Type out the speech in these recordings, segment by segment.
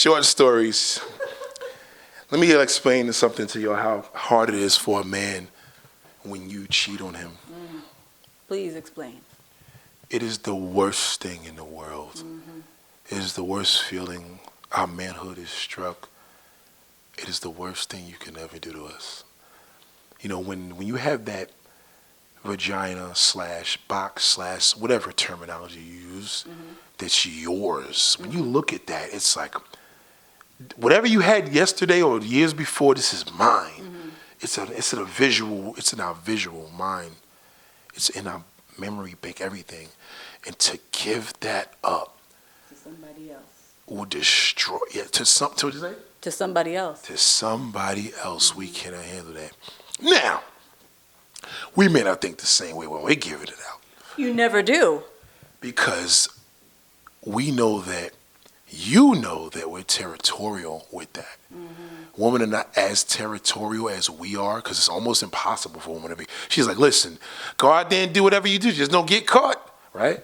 Short stories. Let me explain something to you how hard it is for a man when you cheat on him. Please explain. It is the worst thing in the world. It is the worst feeling. Our manhood is struck. It is the worst thing you can ever do to us. You know, when you have that vagina / box / whatever terminology you use, that's yours. When you look at that, it's like, whatever you had yesterday or years before, this is mine. It's in our visual mind. It's in our memory bank, everything. And to give that up To somebody else. will destroy to somebody else. To somebody else, we cannot handle that. Now, we may not think the same way when we're giving it out. You never do. Because we know that you know that we're territorial with that. Women are not as territorial as we are, because it's almost impossible for a woman to be. She's like, listen, go out there and do whatever you do, just don't get caught, right?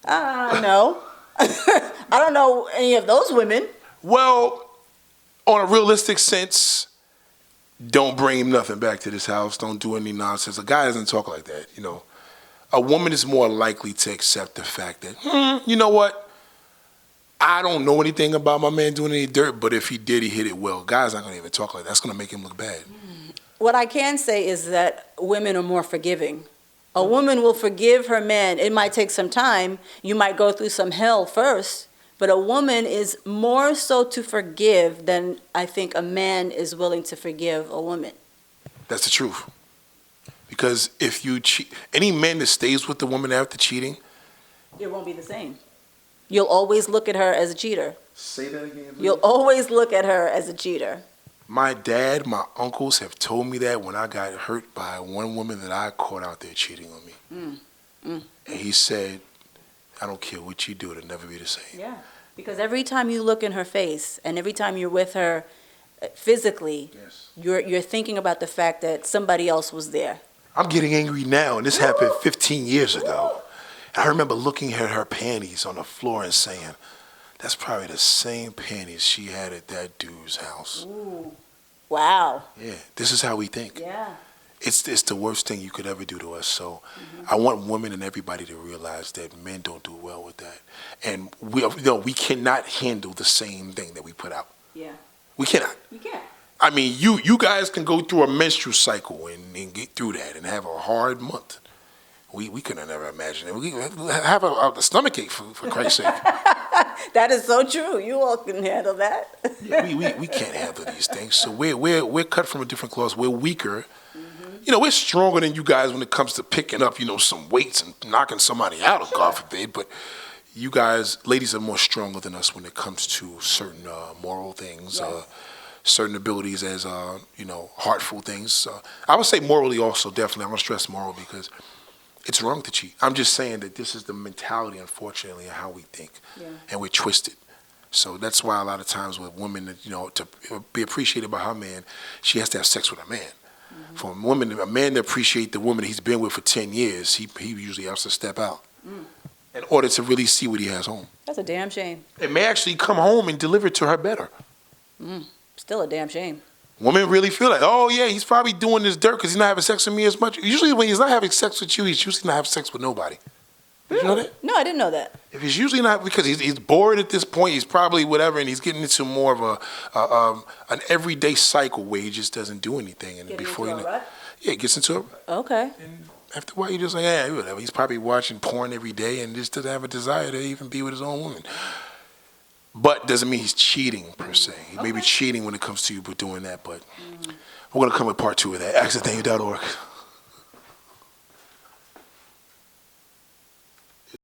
No. I don't know any of those women. Well, on a realistic sense, don't bring him nothing back to this house. Don't do any nonsense. A guy doesn't talk like that, you know. A woman is more likely to accept the fact that, you know what? I don't know anything about my man doing any dirt, but if he did, he hit it well. Guys aren't going to even talk like that. That's going to make him look bad. What I can say is that women are more forgiving. A woman will forgive her man. It might take some time. You might go through some hell first, but a woman is more so to forgive than I think a man is willing to forgive a woman. That's the truth. Because if you cheat, any man that stays with the woman after cheating, It won't be the same. You'll always look at her as a cheater. Say that again, please. You'll always look at her as a cheater. My dad, my uncles have told me that when I got hurt by one woman that I caught out there cheating on me. And he said, I don't care what you do, it'll never be the same. Yeah, because every time you look in her face and every time you're with her physically, Yes. you're thinking about the fact that somebody else was there. I'm getting angry now, and this happened 15 years ago. I remember looking at her panties on the floor and saying, that's probably the same panties she had at that dude's house. Ooh. Wow. Yeah, this is how we think. Yeah. It's the worst thing you could ever do to us. So I want women and everybody to realize that men don't do well with that. And we cannot handle the same thing that we put out. Yeah. We cannot. You can't. I mean, you guys can go through a menstrual cycle and get through that and have a hard month. We could have never imagined it. We have a stomach ache, for Christ's sake. That is so true. You all can handle that. Yeah, we can't handle these things. So we're cut from a different cloth. We're weaker. You know, we're stronger than you guys when it comes to picking up, some weights and knocking somebody out, God forbid. But you guys, ladies, are more stronger than us when it comes to certain moral things, Yes. certain abilities as, heartful things. I would say morally also, definitely. I'm going to stress moral because it's wrong to cheat. I'm just saying that this is the mentality, unfortunately, of how we think. Yeah. And we're twisted. So that's why a lot of times with women, to be appreciated by her man, she has to have sex with a man. For a man to appreciate the woman he's been with for 10 years, he usually has to step out in order to really see what he has home. That's a damn shame. It may actually come home and deliver it to her better. Still a damn shame. Women really feel like, oh yeah, he's probably doing this dirt because he's not having sex with me as much. Usually when he's not having sex with you, he's usually not having sex with nobody. Did you know that? No, I didn't know that. If he's usually not, because he's bored at this point, he's probably whatever, and he's getting into more of an everyday cycle where he just doesn't do anything. And Getting before into you a know, rut? yeah, it gets into a rut. Okay. And after a while, you're just like, yeah, whatever. He's probably watching porn every day and just doesn't have a desire to even be with his own woman. But doesn't mean he's cheating per se. He may be cheating when it comes to you, but doing that. But we're gonna come with part 2 of that. AskTheDaniel.org.